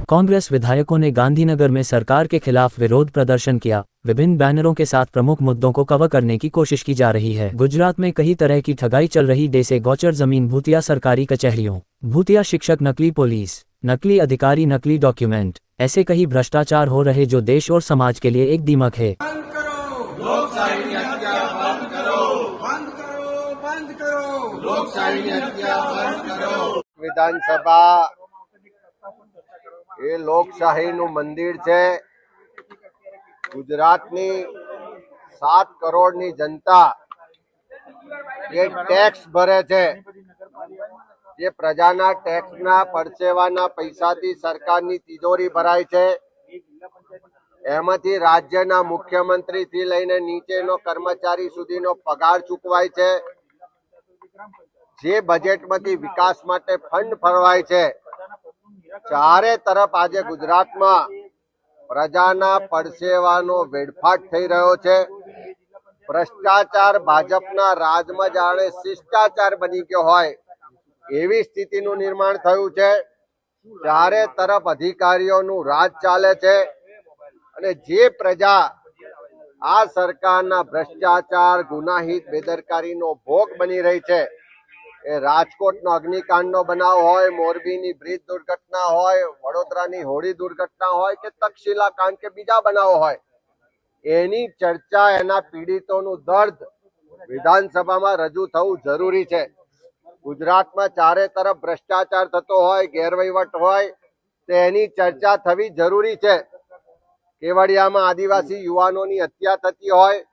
कांग्रेस विधायकों ने गांधीनगर में सरकार के खिलाफ विरोध प्रदर्शन किया। विभिन्न बैनरों के साथ प्रमुख मुद्दों को कवर करने की कोशिश की जा रही है। गुजरात में कई तरह की ठगाई चल रही, जैसे गोचर जमीन, भूतिया सरकारी कचहरियों, भूतिया शिक्षक, नकली पुलिस, नकली अधिकारी, नकली डॉक्यूमेंट, ऐसे कई भ्रष्टाचार हो रहे जो देश और समाज के लिए एक दीमक है। विधानसभा એ લોકશાહીનું મંદિર છે। ગુજરાતની 7 કરોડની જનતા જે ટેક્સ ભરે છે, જે પ્રજાના ટેક્સના પરસેવાના પૈસાથી સરકારની તિજોરી ભરાય છે, એમાંથી રાજ્યના મુખ્યમંત્રીથી લઈને નીચેનો કર્મચારી સુધીનો પગાર ચૂકવાય છે। જે બજેટમાંથી વિકાસ માટે ફંડ ફળવાય છે, ચારે તરફ આજે ગુજરાતમાં પ્રજાના પરસેવાનો વેડફાટ થઈ રહ્યો છે। ભ્રષ્ટાચાર ભાજપના રાજમાં જાણે શિષ્ટાચાર બની ગયો હોય એવી સ્થિતિનું નિર્માણ થયું છે। ચારે તરફ અધિકારીઓનું રાજ ચાલે છે અને જે પ્રજા આ સરકારના ભ્રષ્ટાચાર, ગુનાહિત બેદરકારીનો ભોગ બની રહી છે, એ રાજકોટનો અગ્નિકાંડનો બનાવ હોય, મોરબીની બ્રિજ દુર્ઘટના હોય, વડોદરાની હોળી દુર્ઘટના હોય કે તક્ષશિલા કાંડ કે બીજા બનાવો હોય, એની ચર્ચા, એના પીડિતોનું દર્દ વિધાનસભામાં રજૂ થવું જરૂરી છે। ગુજરાતમાં ચારે તરફ ભ્રષ્ટાચાર થતો હોય, ગેરવહીવટ હોય, તો એની ચર્ચા થવી જરૂરી છે। કેવડિયામાં આદિવાસી યુવાનોની હત્યા થતી હોય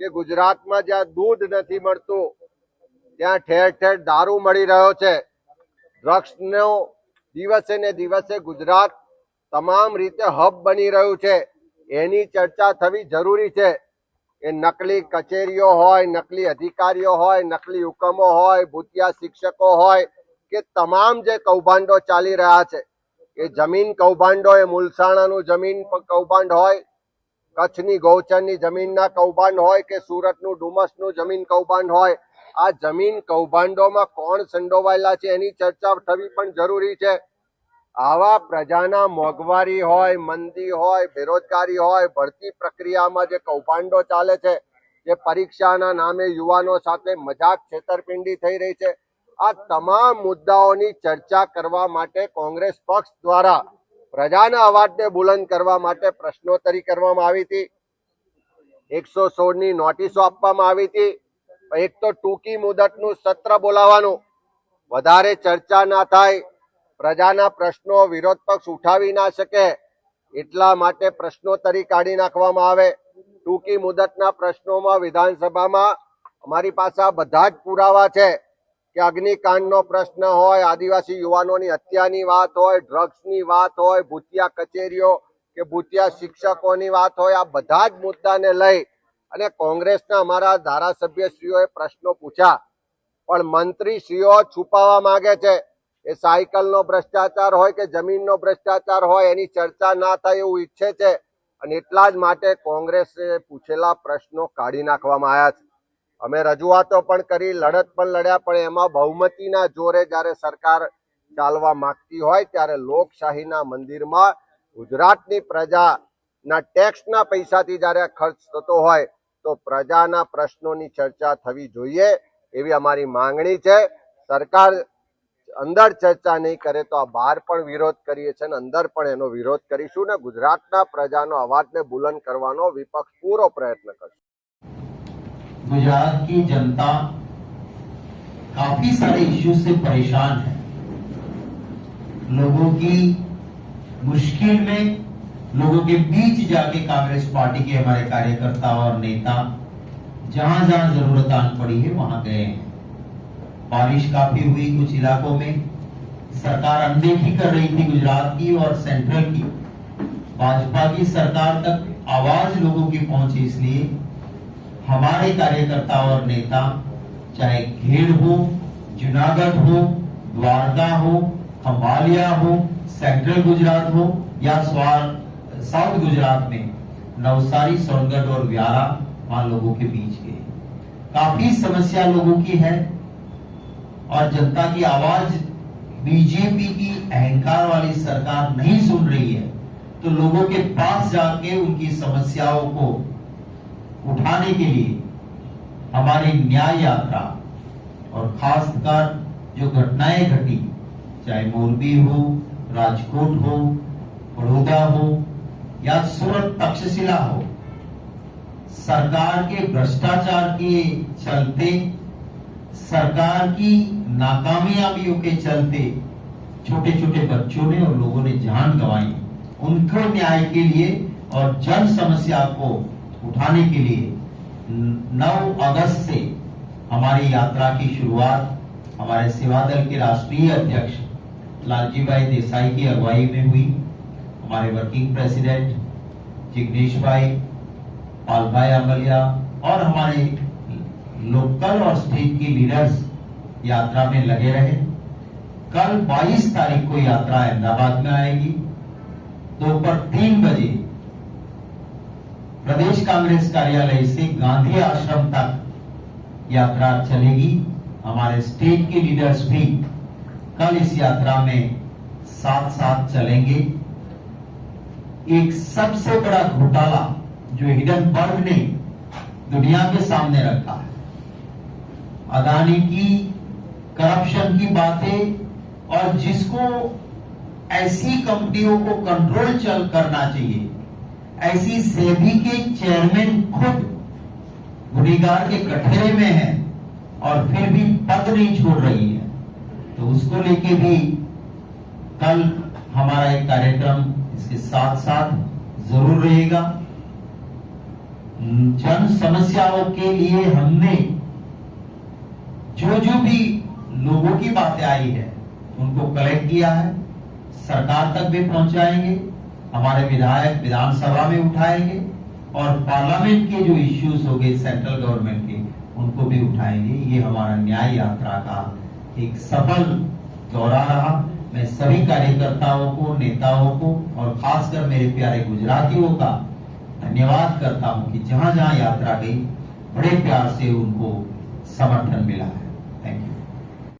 કે ગુજરાતમાં જ્યાં દૂધ નથી મળતું ત્યાં ઠેર ઠેર દારૂ મળી રહ્યો છે, ડ્રગ્સનો દિવસે ને દિવસે ગુજરાત તમામ રીતે હબ બની રહ્યું છે, એની ચર્ચા થવી જરૂરી છે। એ નકલી કચેરીઓ હોય, નકલી અધિકારીઓ હોય, નકલી હુકમો હોય, ભૂતિયા શિક્ષકો હોય કે તમામ જે કૌભાંડો ચાલી રહ્યા છે, એ જમીન કૌભાંડો, એ મુલસાણાનું જમીન કૌભાંડ હોય, કચ્છની ગૌચરની જમીનના કૌભાંડ હોય કે સુરતનું ડુમસનું જમીન કૌભાંડ હોય, આ જમીન કૌભાંડોમાં કોણ સંડોવાયેલા છે એની ચર્ચા થવી પણ જરૂરી છે। આવા પ્રજાના મોંઘવારી હોય, મંદી હોય, બેરોજગારી હોય, ભરતી પ્રક્રિયામાં જે કૌભાંડો ચાલે છે, જે પરીક્ષાના નામે યુવાનો સાથે મજાક, છેતરપિંડી થઈ રહી છે, આ તમામ મુદ્દાઓની ચર્ચા કરવા માટે કોંગ્રેસ પક્ષ દ્વારા પ્રજાના અવાજને બુલંદ કરવા માટે પ્રશ્નોત્તરી કરવામાં આવી હતી। 116ની નોટિસો આપવામાં આવી હતી। એક તો ટૂંકી મુદતનું સત્ર બોલાવવાનું, વધારે ચર્ચા ના થાય, પ્રજાના પ્રશ્નો વિરોધ પક્ષ ઉઠાવી ના શકે એટલા માટે પ્રશ્નોત્તરી કાઢી નાખવામાં આવે। ટૂંકી મુદતના પ્રશ્નોમાં વિધાનસભામાં અમારી પાસે બધા જ પુરાવા છે કે અગ્નિકાંડનો પ્રશ્ન હોય, આદિવાસી યુવાનોની હત્યાની વાત હોય, ડ્રગ્સની વાત હોય, ભૂતિયા કચેરીઓ કે ભૂતિયા શિક્ષકોની વાત હોય, આ બધા જ મુદ્દાને લઈ અને કોંગ્રેસના અમારા ધારાસભ્યશ્રીઓએ પ્રશ્નો પૂછ્યા, પણ મંત્રીશ્રીઓ છુપાવવા માંગે છે। એ સાયકલનો ભ્રષ્ટાચાર હોય કે જમીનનો ભ્રષ્ટાચાર હોય, એની ચર્ચા ના થાય એવું ઈચ્છે છે અને એટલા જ માટે કોંગ્રેસે પૂછેલા પ્રશ્નો કાઢી નાખવામાં આવ્યા છે। અમે રજૂઆતો પણ કરી, લડત પણ લડ્યા, પણ એમાં બહુમતીના જોરે જ્યારે સરકાર ચાલવા માંગતી હોય ત્યારે લોકશાહીના મંદિરમાં ગુજરાતની પ્રજાના ટેક્સના પૈસાથી જ્યારે ખર્ચ થતો હોય તો પ્રજાના પ્રશ્નોની ચર્ચા થવી જોઈએ એવી અમારી માંગણી છે। સરકાર અંદર ચર્ચા નહીં કરે તો આ બહાર પણ વિરોધ કરીએ છીએ અને અંદર પણ એનો વિરોધ કરીશું ને ગુજરાતના પ્રજાનો અવાજને બુલંદ કરવાનો વિપક્ષ પૂરો પ્રયત્ન કરશે। गुजरात की जनता काफी सारे इश्यूज से परेशान है। लोगों की मुश्किल में लोगों के बीच जाके कांग्रेस पार्टी के हमारे कार्यकर्ता और नेता जहां जहां जरूरत आन पड़ी है वहां गए हैं। बारिश काफी हुई, कुछ इलाकों में सरकार अनदेखी कर रही थी गुजरात की और सेंट्रल की। भाजपा की सरकार तक आवाज लोगों की पहुंची, इसलिए हमारे कार्यकर्ता और नेता चाहे घेड़ हो, जूनागढ़ हो, द्वारका हो, खंभालिया हो, सेंट्रल गुजरात हो या साउथ गुजरात में नवसारी, सोनगढ़ और व्यारा, वहां लोगों के बीच गए। काफी समस्या लोगों की है और जनता की आवाज बीजेपी की अहंकार वाली सरकार नहीं सुन रही है, तो लोगों के पास जाके उनकी समस्याओं को उठाने के लिए हमारी न्याय यात्रा और खासकर जो घटनाएं घटी, चाहे मोरबी हो, राजकोट हो, बड़ौदा हो या सूरत तक्षशिला हो, सरकार के भ्रष्टाचार के चलते, सरकार की नाकामयाबियों के चलते छोटे छोटे बच्चों ने और लोगों ने जान गंवाई। उनको न्याय के लिए और जन समस्या को उठाने के लिए 9 अगस्त से हमारी यात्रा की शुरुआत हमारे सेवा दल के राष्ट्रीय अध्यक्ष लालजी भाई देसाई की अगुवाई में हुई। हमारे वर्किंग प्रेसिडेंट जिग्नेश भाई, पाल भाई अमलिया और हमारे लोकल और स्टेट की लीडर्स यात्रा में लगे रहे। कल 22 तारीख को यात्रा अहमदाबाद में आएगी। दोपहर 3 बजे प्रदेश कांग्रेस कार्यालय से गांधी आश्रम तक यात्रा चलेगी। हमारे स्टेट के लीडर्स भी कल इस यात्रा में साथ साथ चलेंगे। एक सबसे बड़ा घोटाला जो हिडनबर्ग ने दुनिया के सामने रखा है, अदानी की करप्शन की बातें, और जिसको ऐसी कंपनियों को कंट्रोल करना चाहिए, ऐसी सेबी के चेयरमैन खुद गुनहगार के कटघरे में है और फिर भी पद नहीं छोड़ रही है, तो उसको लेके भी कल हमारा एक कार्यक्रम इसके साथ साथ जरूर रहेगा। जन समस्याओं के लिए हमने जो भी लोगों की बातें आई है उनको कलेक्ट किया है, सरकार तक भी पहुंचाएंगे, हमारे विधायक विधानसभा में उठाएंगे और पार्लियामेंट के जो इश्यूज हो गए सेंट्रल गवर्नमेंट के उनको भी उठाएंगे। ये हमारा न्याय यात्रा का एक सफल दौरा रहा। मैं सभी कार्यकर्ताओं को, नेताओं को और खासकर मेरे प्यारे गुजरातियों का धन्यवाद करता हूं कि जहां जहां यात्रा गई बड़े प्यार से उनको समर्थन मिला है। Thank you.